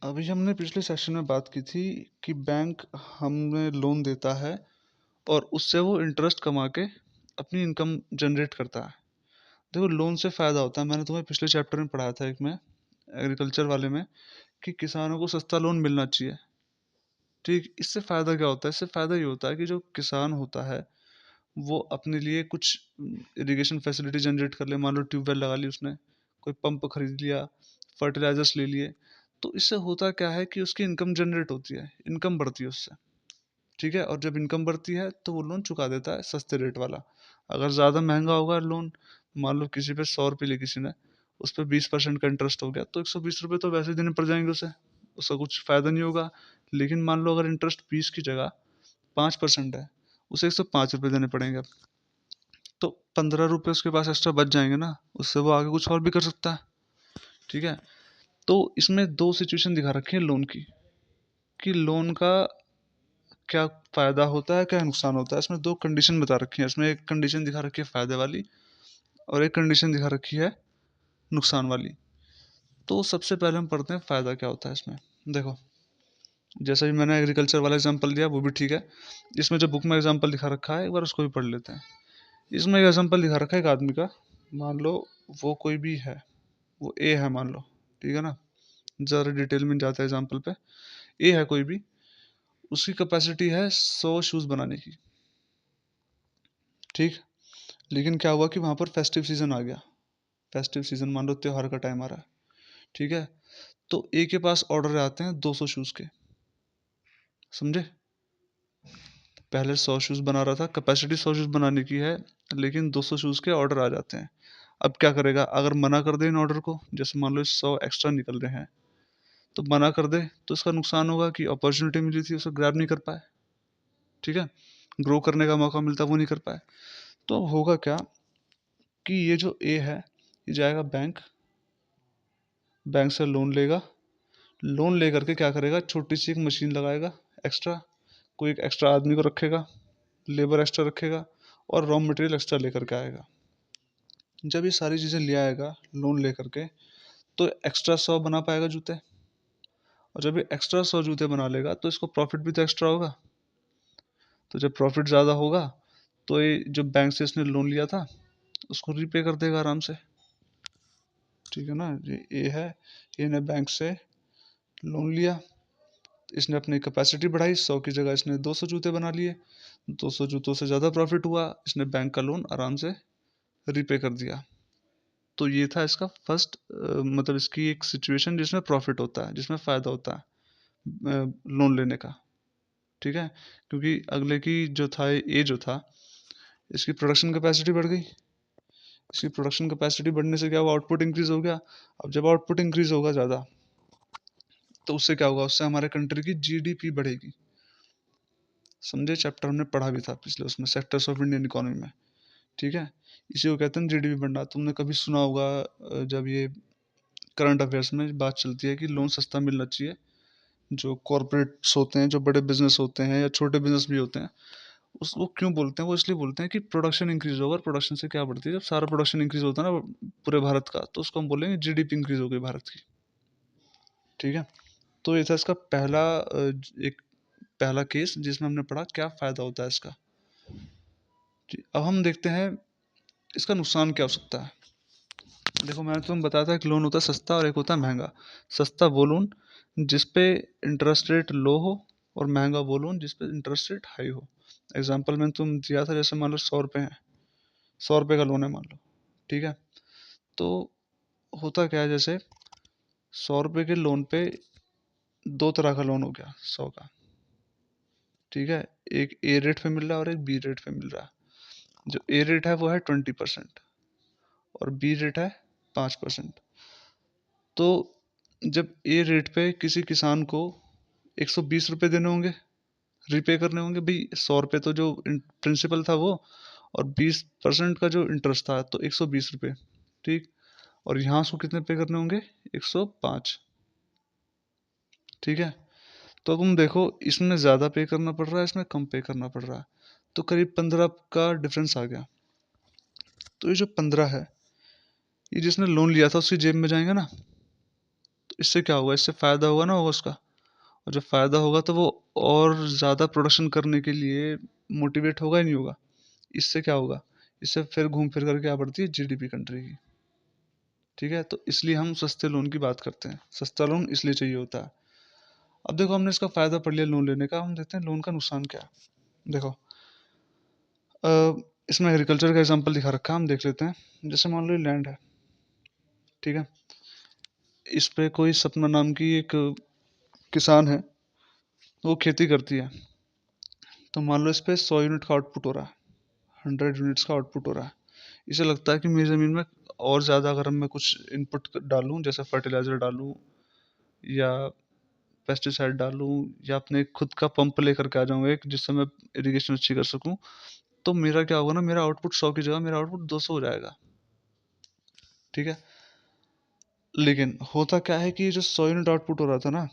अभी हमने पिछले सेशन में बात की थी कि बैंक हमें लोन देता है और उससे वो इंटरेस्ट कमा के अपनी इनकम जनरेट करता है। देखो, लोन से फ़ायदा होता है। मैंने तुम्हें पिछले चैप्टर में पढ़ाया था, एक में एग्रीकल्चर वाले में, कि किसानों को सस्ता लोन मिलना चाहिए। ठीक, इससे फ़ायदा क्या होता है? इससे फ़ायदा ये होता है कि जो किसान होता है वो अपने लिए कुछ इरिगेशन फैसिलिटी जनरेट कर ले। मान लो ट्यूबवेल लगा ली उसने, कोई पंप खरीद लिया, फर्टिलाइजर्स ले लिए। तो इससे होता क्या है कि उसकी इनकम जनरेट होती है, इनकम बढ़ती है उससे। ठीक है, और जब इनकम बढ़ती है तो वो लोन चुका देता है सस्ते रेट वाला। अगर ज़्यादा महंगा होगा लोन, मान लो किसी पे 100 रुपये ली किसी ने, उस पर 20% का इंटरेस्ट हो गया, तो 120 रुपये तो वैसे ही देने पड़ जाएंगे उसे, उसका कुछ फ़ायदा नहीं होगा। लेकिन मान लो अगर इंटरेस्ट 20 की जगह 5% है, उसे 105 रुपये देने पड़ेंगे अब। तो 15 रुपये उसके पास एक्स्ट्रा बच जाएंगे ना, उससे वो आगे कुछ और भी कर सकता है। ठीक है, तो इसमें दो सिचुएशन दिखा रखी है लोन की, कि लोन का क्या फ़ायदा होता है, क्या नुकसान होता है। इसमें दो कंडीशन बता रखी है। इसमें एक कंडीशन दिखा रखी है फ़ायदे वाली, और एक कंडीशन दिखा रखी है नुकसान वाली। तो सबसे पहले हम पढ़ते हैं फ़ायदा क्या होता है इसमें। देखो, जैसा भी मैंने एग्रीकल्चर वाला एग्जांपल दिया वो भी ठीक है। इसमें जो बुक में एग्जांपल दिखा रखा है एक बार उसको भी पढ़ लेते हैं। इसमें एक एग्जांपल दिखा रखा है एक आदमी का। मान लो वो कोई भी है, वो ए है मान लो, ठीक है ना। ज़्यादा डिटेल में जाता है एग्जांपल पे। ए है कोई भी, उसकी कैपेसिटी है 100 शूज़ बनाने की। ठीक, लेकिन क्या हुआ कि वहाँ पर फेस्टिव सीज़न आ गया। फेस्टिव सीज़न, मान लो त्योहार का टाइम आ रहा है। ठीक है, तो ए के पास ऑर्डर आते हैं 200 शूज़ के। समझे? पहले 100 शूज़ बना रहा था, कैपेसिटी 100 शूज़ बनाने की है, लेकिन 200 शूज़ के ऑर्डर आ जाते हैं। अब क्या करेगा? अगर मना कर दे इन ऑर्डर को, जैसे मान लो 100 एक्स्ट्रा निकल रहे हैं, तो मना कर दे तो इसका नुकसान होगा कि अपॉर्चुनिटी मिली थी उसे ग्रैब नहीं कर पाए। ठीक है, ग्रो करने का मौका मिलता वो नहीं कर पाए। तो होगा क्या कि ये जो ए है, ये जाएगा बैंक, बैंक से लोन लेगा। लोन लेकर के क्या करेगा? छोटी सी एक मशीन लगाएगा एक्स्ट्रा, कोई एक एक्स्ट्रा आदमी को रखेगा, लेबर एक्स्ट्रा रखेगा, और रॉ मटेरियल एक्स्ट्रा लेकर के आएगा। जब ये सारी चीज़ें ले आएगा लोन लेकर के, तो एक्स्ट्रा 100 बना पाएगा जूते। और जब ये एक्स्ट्रा 100 जूते बना लेगा तो इसको प्रॉफिट भी तो एक्स्ट्रा होगा। तो जब प्रॉफिट ज़्यादा होगा तो ये जो बैंक से इसने लोन लिया था उसको रीपे कर देगा आराम से। ठीक है ना, ये है, ये ने बैंक से लोन लिया, इसने अपनी कैपेसिटी बढ़ाई, 100 की जगह इसने 200 जूते बना लिए, 200 जूतों से ज़्यादा प्रॉफिट हुआ, इसने बैंक का लोन आराम से रीपे कर दिया। तो ये था इसका फर्स्ट, मतलब इसकी एक सिचुएशन जिसमें प्रॉफिट होता है, जिसमें फ़ायदा होता है लोन लेने का। ठीक है, क्योंकि अगले की जो था, ये जो था, इसकी प्रोडक्शन कैपेसिटी बढ़ गई। इसकी प्रोडक्शन कैपेसिटी बढ़ने से क्या हुआ? आउटपुट इंक्रीज हो गया। अब जब आउटपुट इंक्रीज होगा ज़्यादा, तो उससे क्या होगा? उससे हमारे कंट्री की जीडीपी बढ़ेगी। समझे? चैप्टर हमने पढ़ा भी था पिछले उसमें, सेक्टर्स ऑफ इंडियन इकोनॉमी में। ठीक है, इसी को कहते हैं जीडीपी बढ़ना। तुमने कभी सुना होगा, जब ये करंट अफेयर्स में बात चलती है कि लोन सस्ता मिलना चाहिए, जो कॉरपोरेट्स होते हैं, जो बड़े बिजनेस होते हैं या छोटे बिजनेस भी होते हैं, उस वो क्यों बोलते हैं? वो इसलिए बोलते हैं कि प्रोडक्शन इंक्रीज होगा। और प्रोडक्शन से क्या बढ़ती है? जब सारा प्रोडक्शन इंक्रीज होता है ना पूरे भारत का, तो उसको हम बोलेंगे जीडीपी इंक्रीज हो गई भारत की। ठीक है, तो ये था इसका पहला, एक पहला केस जिसमें हमने पढ़ा क्या फ़ायदा होता है इसका। जी, अब हम देखते हैं इसका नुकसान क्या हो सकता है। देखो, मैंने तुम्हें बताया था एक लोन होता है सस्ता और एक होता है महंगा। सस्ता वो लोन जिस पे इंटरेस्ट रेट लो हो, और महंगा वो लोन जिस पे इंटरेस्ट रेट हाई हो। एग्जाम्पल मैंने तुम दिया था, जैसे मान लो 100 रुपये है, 100 रुपये का लोन है मान लो। ठीक है, तो होता क्या है, जैसे 100 रुपये के लोन पे दो तरह का लोन हो गया 100 का। ठीक है, एक ए रेट पे मिल रहा है और एक बी रेट पे मिल रहा है। जो ए रेट है वो है 20%, और बी रेट है 5%। तो जब ए रेट पे किसी किसान को 120 रुपये देने होंगे, रीपे करने होंगे भाई। 100 रुपये तो जो प्रिंसिपल था वो, और 20% का जो इंटरेस्ट था, तो 120 रुपये। ठीक, और यहाँ उसको कितने पे करने होंगे? 105। ठीक है, तो तुम देखो, इसमें ज़्यादा पे करना पड़ रहा है, इसमें कम पे करना पड़ रहा है, तो करीब 15 का डिफरेंस आ गया। तो ये जो 15 है, ये जिसने लोन लिया था उसकी जेब में जाएंगे ना। तो इससे क्या होगा, इससे फ़ायदा होगा ना, होगा उसका। और जब फ़ायदा होगा तो वो और ज़्यादा प्रोडक्शन करने के लिए मोटिवेट होगा ही नहीं होगा। इससे क्या होगा, इससे फिर घूम फिर कर क्या बढ़ती है, जीडीपी कंट्री की। ठीक है, तो इसलिए हम सस्ते लोन की बात करते हैं, सस्ता लोन इसलिए चाहिए होता है। अब देखो, हमने इसका फ़ायदा पढ़ लिया लोन लेने का, हम देखते हैं लोन का नुकसान क्या है। देखो, अ, इसमें एग्रीकल्चर का एग्जांपल दिखा रखा है, हम देख लेते हैं। जैसे मान लो ये लैंड है, ठीक है, इस पे कोई सपना नाम की एक किसान है, वो खेती करती है। तो मान लो इस पे 100 यूनिट का आउटपुट हो रहा है, 100 यूनिट्स का आउटपुट हो रहा है। इसे लगता है कि मेरी ज़मीन में और ज़्यादा अगर मैं कुछ इनपुट डालूं, जैसे फर्टिलाइज़र डालूं या पेस्टिसाइड डालूं या अपने खुद का पंप लेकर के आ जाऊंगा एक, जिससे मैं इरिगेशन अच्छी कर सकूं, तो मेरा क्या होगा ना, मेरा आउटपुट 100 की जगह मेरा आउटपुट 200 हो जाएगा। ठीक है, लेकिन होता क्या है कि ये जो 100 यूनिट आउटपुट हो रहा था ना,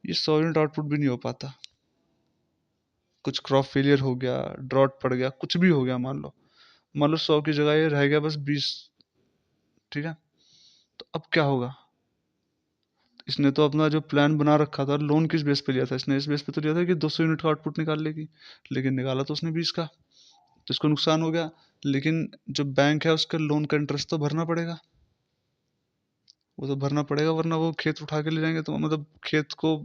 ये 100 यूनिट आउटपुट भी नहीं हो पाता। कुछ क्रॉप फेलियर हो गया, ड्रॉट पड़ गया, कुछ भी हो गया, मान लो 100 की जगह ये रह गया बस 20। ठीक है, तो अब क्या होगा, इसने तो अपना जो प्लान बना रखा था, लोन किस बेस पे लिया था इसने, इस बेस पे तो लिया था कि 200 यूनिट का आउटपुट निकाल लेगी, लेकिन निकाला तो उसने 20 का। तो इसको नुकसान हो गया। लेकिन जो बैंक है उसका लोन का इंटरेस्ट तो भरना पड़ेगा, वो तो भरना पड़ेगा, वरना वो खेत उठा के ले जाएंगे, तो मतलब खेत को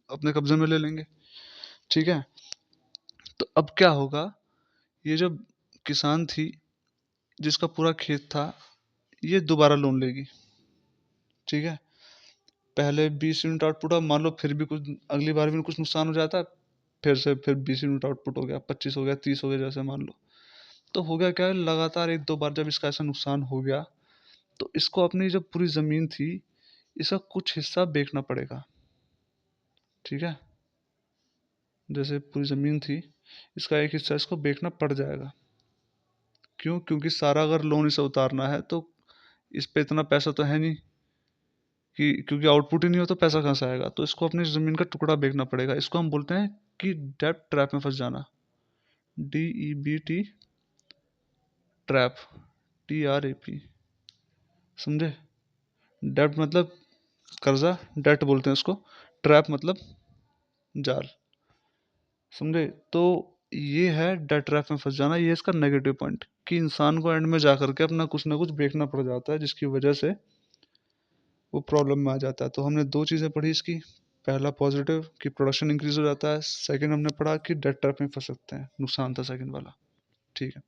अपने कब्जे में ले लेंगे। ठीक है, तो अब क्या होगा, ये जो किसान थी जिसका पूरा खेत था, ये दोबारा लोन लेगी। ठीक है, पहले 20 यूनिट आउटपुट, अब मान लो फिर भी कुछ अगली बार भी कुछ नुकसान हो जाता है, फिर से फिर 20 यूनिट आउटपुट हो गया, 25 हो गया, 30 हो गया, जैसे मान लो। तो हो गया क्या है, लगातार एक दो बार जब इसका ऐसा नुकसान हो गया, तो इसको अपनी जो पूरी ज़मीन थी, इसका कुछ हिस्सा बेचना पड़ेगा। ठीक है, जैसे पूरी ज़मीन थी, इसका एक हिस्सा इसको बेचना पड़ जाएगा। क्यों, क्योंकि सारा अगर लोन इसे उतारना है तो इस पे इतना पैसा तो है नहीं, कि क्योंकि आउटपुट ही नहीं हो तो पैसा कहाँ से आएगा, तो इसको अपनी ज़मीन का टुकड़ा बेचना पड़ेगा। इसको हम बोलते हैं कि डेब्ट ट्रैप में फंस जाना। DEBT, ट्रैप, TRAP, समझे। डेब्ट मतलब कर्जा, डेट बोलते हैं उसको, ट्रैप मतलब जाल, समझे। तो ये है डेट ट्रैप में फंस जाना, ये इसका नेगेटिव पॉइंट, कि इंसान को एंड में जा करके अपना कुछ ना कुछ बेचना पड़ जाता है, जिसकी वजह से वो प्रॉब्लम में आ जाता है। तो हमने दो चीज़ें पढ़ी इसकी, पहला पॉजिटिव कि प्रोडक्शन इंक्रीज हो जाता है, सेकंड हमने पढ़ा कि डेट ट्रैप में फंस सकते हैं, नुकसान था सेकंड वाला। ठीक है।